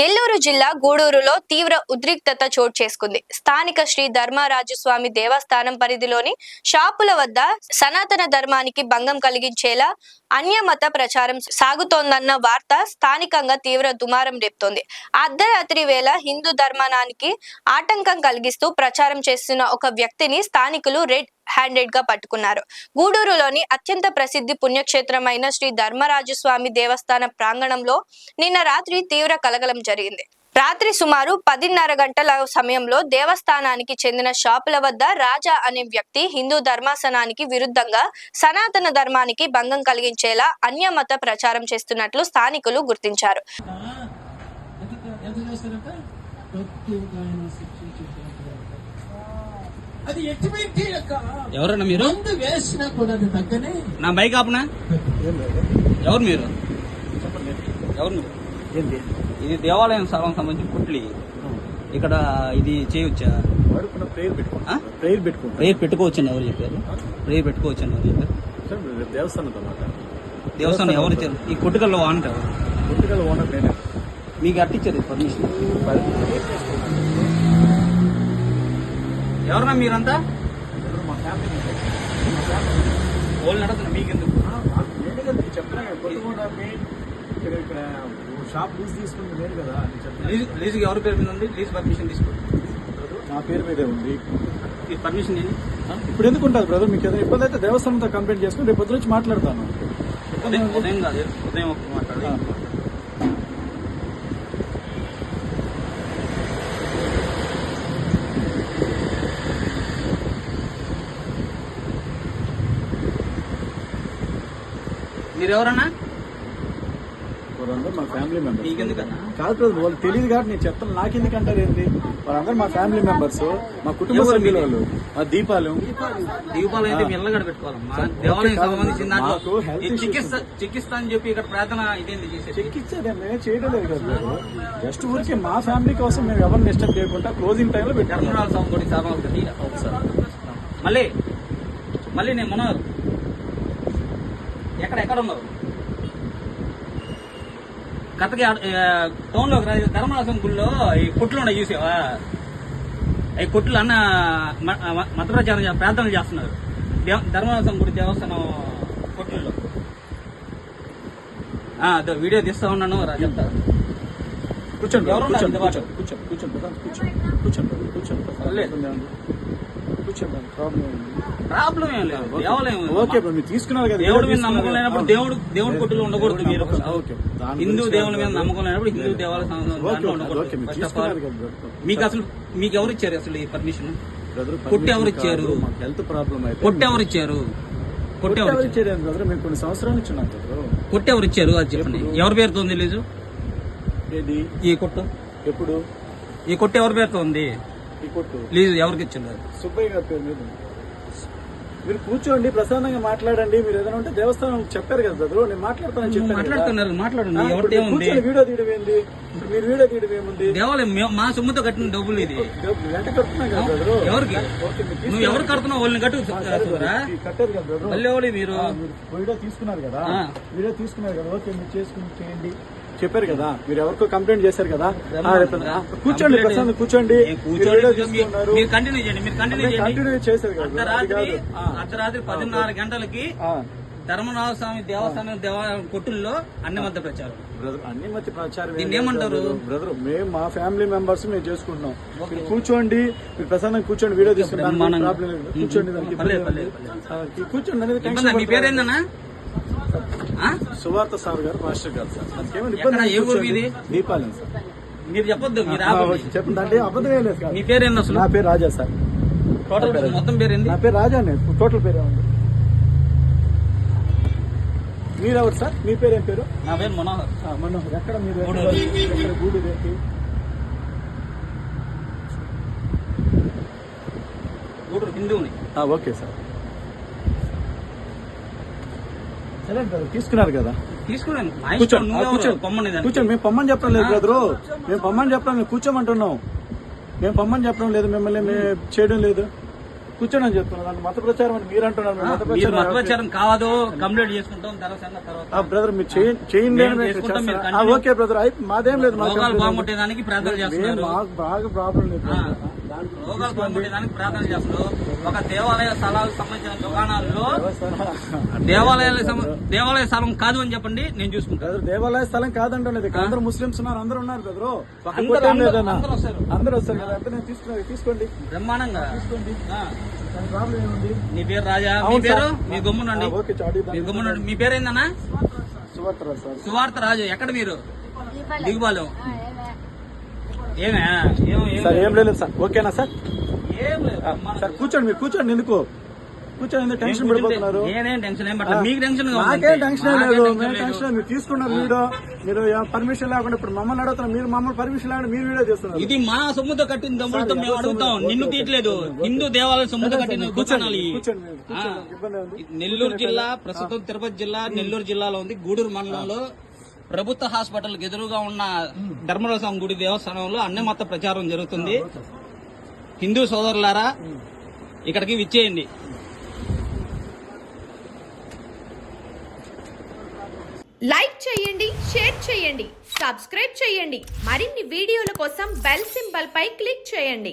నెల్లూరు జిల్లా గూడూరులో తీవ్ర ఉద్రిక్తత చోటు చేసుకుంది. స్థానిక శ్రీ ధర్మరాజస్వామి దేవస్థానం పరిధిలోని షాపుల వద్ద సనాతన ధర్మానికి భంగం కలిగించేలా అన్యమత ప్రచారం సాగుతోందన్న వార్త స్థానికంగా తీవ్ర దుమారం రేపుతోంది. అర్ధరాత్రి వేళ హిందూ ధర్మానికి ఆటంకం కలిగిస్తూ ప్రచారం చేస్తున్న ఒక వ్యక్తిని స్థానికులు రెడ్ హ్యాండెడ్ గా పట్టుకున్నారు. గూడూరులోని అత్యంత ప్రసిద్ధి పుణ్యక్షేత్రమైన శ్రీ ధర్మరాజస్వామి దేవస్థాన ప్రాంగణంలో నిన్న రాత్రి తీవ్ర కలకలం జరిగింది. రాత్రి సుమారు 10:30 గంటల సమయంలో దేవస్థానానికి చెందిన షాపుల వద్ద రాజా అనే వ్యక్తి హిందూ ధర్మాసనానికి విరుద్ధంగా సనాతన ధర్మానికి భంగం కలిగించేలా అన్యమత ప్రచారం చేస్తున్నట్లు స్థానికులు గుర్తించారు. ఎవరన్నా మీరు? నా బైక్ ఆపనా? ఎవరు మీరు? ఎవరు మీరు? ఇది దేవాలయం స్థలం సంబంధించిన కుట్లి. ఇక్కడ ఇది చేయవచ్చా? ప్రేయర్ పెట్టుకోవచ్చండి. ఎవరు చెప్పారు? ప్రేయర్ పెట్టుకోవచ్చండి. ఎవరు చెప్పారు? దేవస్థానం ఎవరు ఇచ్చారు? ఈ కొట్టుకల్లో అంటారు. మీకు అట్టించారు పర్మిషన్? ఎవరన్నా మీరంతా? వాళ్ళు నడుతున్నా మీకెందుకు? షాప్ లీజ్ తీసుకుంది లేదు కదా. లీజ్ ఎవరి పేరు మీద ఉంది? లీజ్ పర్మిషన్ తీసుకోండి. నా పేరు మీదే ఉంది. పర్మిషన్ ఏంటి? ఇప్పుడు ఎందుకు ఉంటుంది బ్రదర్? మీకు ఏదైనా ఇబ్బంది అయితే దేవస్థానంతో కంప్లైంట్ చేసుకుని రేపు పొద్దు నుంచి మాట్లాడతాను. ఉదయం కాదు, ఉదయం ఒకటి మాట్లాడాలి. మీరెవరన్నా? వాళ్ళందరూ మా ఫ్యామిలీ మెంబర్స్. మీకెందుకన్నా? కాదు బ్రదర్, వాళ్ళు తెలియదు కాబట్టి నేను చెప్తాను. నాకెందుకు అంటారు ఏంటి? వాళ్ళందరూ మా ఫ్యామిలీ మెంబర్స్, మా కుటుంబ సభ్యులు. వాళ్ళు మా దీపాలు అయితే మెల్లగడ పెట్టుకోవాలమ్మా. దేవాలయం సంబంధించిన దాంట్లో చికిత్స అని చెప్పి ఇక్కడ ప్రార్థన ఇదేంది చేసేది? చికిత్స చేయడం లేదు కదా. జస్ట్ ఊరికి మా ఫ్యామిలీ కోసం మేము ఎవరిని డిస్టర్బ్ చేయకుండా క్లోజింగ్ టైంలో పెట్టాము. ధర్మరాజు స్వామి గుడి సార్. మళ్ళీ నేను మనోహర్ ఎక్కడ ఉన్నారు? కథకి టౌన్ లో ధర్మరాజం గుడిలో ఈ కొట్లు ఉన్నాయి, చూసావా? ఈ కొట్లు అన్న మతప్రచారం ప్రార్థనలు చేస్తున్నారు ధర్మరాజం గుడి దేవస్థానం కొట్లలో. వీడియో తీస్తా ఉన్నాను, చెప్తా. కూర్చోండి ఎవరు ప్రాబ్లం ఏం లేదు. దేవాలయం తీసుకున్నారు కదా. దేవుడి మీద నమ్మకం లేనప్పుడు దేవుడి కొట్టులో ఉండకూడదు. మీరు హిందూ దేవుడి మీద నమ్మకం లేనప్పుడు హిందూ దేవాలయం మీకు అసలు మీకు ఎవరు ఇచ్చారు అసలు ఈ పర్మిషన్? కొట్టి ఎవరు ఇచ్చారు? హెల్త్ ప్రాబ్లం అయితే కొట్టి ఎవరు ఇచ్చారు? కొట్టి ఎవరు ఇచ్చారు బ్రదర్? మేము కొన్ని సంవత్సరాల నుంచి ఉన్నాం కదా. కొట్టి ఎవరు ఇచ్చారు అది చెప్పండి. ఎవరి పేరుతో ఉంది లీజు? ఈ కొట్టు ఎప్పుడు? ఈ కొట్టు ఎవరి పేరుతో ఉంది? ఈ కొట్టు లీజు ఎవరికి ఇచ్చారు? సుబ్బయ్య గారి పేరు మీద. మీరు కూర్చోండి, ప్రశాంతంగా మాట్లాడండి. మీరు ఏదైనా ఉంటే దేవస్థానం చెప్పారు కదా బ్రదర్, నేను మాట్లాడతానని చెప్పాను. మాట్లాడండి. ఎవరితో ఏముంది? వీడియో తీయడం ఏంది? మీరు వీడియో తీయడం ఏముంది? దేవాలయం మా సొమ్ముతో కట్టిన డబ్బులు ఇది. వెంట కడుతున్నా కదా బ్రదర్. ఎవరికి? నువ్వు ఎవరు కడుతున్నావు? వాళ్ళని కట్టు. కట్టారు కదా బ్రదర్. మళ్ళీ మీరు వీడియో తీసుకున్నారు కదా. ఓకే, మీరు చేసుకుని చేయండి చెప్పారు కదా. మీరు ఎవరికో కంప్లైంట్ చేశారు కదా. కూర్చోండి, ప్రశాంత్ కూర్చోండి. కంటిన్యూ చేశారు కదా. అర్ధరాత్రి 10:30 గంటలకి ధర్మరాజస్వామి దేవస్థానం కొట్టుల్లో అన్యమత ప్రచారం. అన్యమతి ప్రచారం దీన్ని ఏమంటారు బ్రదర్? మేము మా ఫ్యామిలీ మెంబర్స్ మేము చేసుకుంటున్నాం. మీరు కూర్చోండి, మీరు ప్రశాంతంగా కూర్చోండి. వీడియో తీసుకుంటాం, ప్రాబ్లం లేదు. కూర్చోండి, కూర్చోండి. మీ పేరేందన్నా? సువార్త సార్ గారు, మాస్టర్ గారు సార్. దీపాలయం సార్. మీరు చెప్పొద్దు. చెప్పండి అంటే అబద్ధం ఏం లేదు. మీ పేరేంది అసలు? నా పేరు రాజా సార్. టోటల్ మొత్తం పేరేంది? నా పేరు రాజా. టోటల్ పేరు ఏముంది? మీరెవరు సార్? మీ పేరు ఏం పేరు? నా పేరు మనోహర్. మనోహర్. ఎక్కడ మీరు? ఎక్కడ? గూడూరు ఏంటి? గూడూరు హిందువుని. Okay sir. సరే బ్రదర్, తీసుకున్నారు కదా. తీసుకున్నాను. కూర్చోండి. మేము పొమ్మని చెప్పడం లేదు బ్రదరు. మేము పొమ్మని చెప్పడం లేదు, కూర్చోమంటున్నాం. మేము పొమ్మని చెప్పడం లేదు, మిమ్మల్ని మేము చేయడం లేదు. కూర్చోండి అని చెప్తున్నారు. దాన్ని మత ప్రచారం అని మీరు అంటున్నారు. మీరు మత మీరు మత ప్రచారం ప్రచారం కాదు, కంప్లీట్ చేసుకుంటాం తర్వాత బ్రదర్ మీరు చేయండి మేము చేసుకుంటాం, మీరు continue. ఓకే బ్రదర్ మాదేం లేదు. రోగాలు బాగుంటేదానికి ప్రార్థన చేస్తున్నారు. మాకు బాగా ప్రాబ్లం లేదు. రోగాలు బాగుంటేదానికి ప్రార్థన చేస్తున్నారు. ఒక దేవాలయ స్థలాలకు సంబంధించిన దుకాణాల్లో దేవాలయ స్థలం కాదు అని చెప్పండి, నేను చూసుకుంటాను. బ్రదర్ దేవాలయ స్థలం కాదంటే ఇక్కడ అందరూ ముస్లిమ్స్ ఉన్నారు, అందరూ ఉన్నారు బ్రదర్. అందరూ వస్తారు కదా. అంటే నేను తీసుకోండి బ్రహ్మాండంగా తీసుకోండి. ప్రాబ్లం ఏముంది? నీ పేరు రాజా, మీ అవును పేరు సార్. మీ గమ్మునండి, ఓకే మీ గమ్మునండి. మీ పేరు ఏందన్నా? సువార్త రాజు. ఎక్కడ మీరు? దిగుబాలు. సార్ ఏం లేదు సార్. ఓకేనా సార్? ఏం లేదు సార్ కూర్చోండి, మీరు కూర్చోండి. ఎందుకు కూర్చొని ఎందుకు టెన్షన్ పడిపోతున్నారు? నేనేం టెన్షన్ ఏం పడలేదు, మీకు టెన్షన్ నాకేం టెన్షన్ లేదు. మేము టెన్షన్ మీరు తీసుకున్నారు వీడియో, మీరు పర్మిషన్ లేకుండా ఇప్పుడు మమ్మల్ని అడుగుతున్నారు. మీరు మమ్మల్ని పర్మిషన్ లేకుండా మీరు వీడియో చేస్తున్నారు. ఇది మా సొమ్ముతో కట్టిన దమ్ములతో మేము అడుగుతాం, నిన్ను తీయట్లేదు. హిందూ దేవాలయం సొమ్ముతో కట్టిన కూర్చోనాలి. నెల్లూరు జిల్లా, ప్రస్తుతం తిరుపతి జిల్లా, నెల్లూరు జిల్లాలో ఉంది. గూడూరు మండలంలో ప్రభుత్వ హాస్పిటల్ ఎదురుగా ఉన్న ధర్మరసం గుడి దేవస్థానంలో అన్ని మత ప్రచారం జరుగుతుంది. హిందూ సోదరులారా ఇక్కడికి విచ్చేయండి. లైక్ చేయండి, షేర్ చేయండి, సబ్స్క్రైబ్ చేయండి. మరిన్ని వీడియోల కోసం బెల్ సింబల్ పై క్లిక్ చేయండి.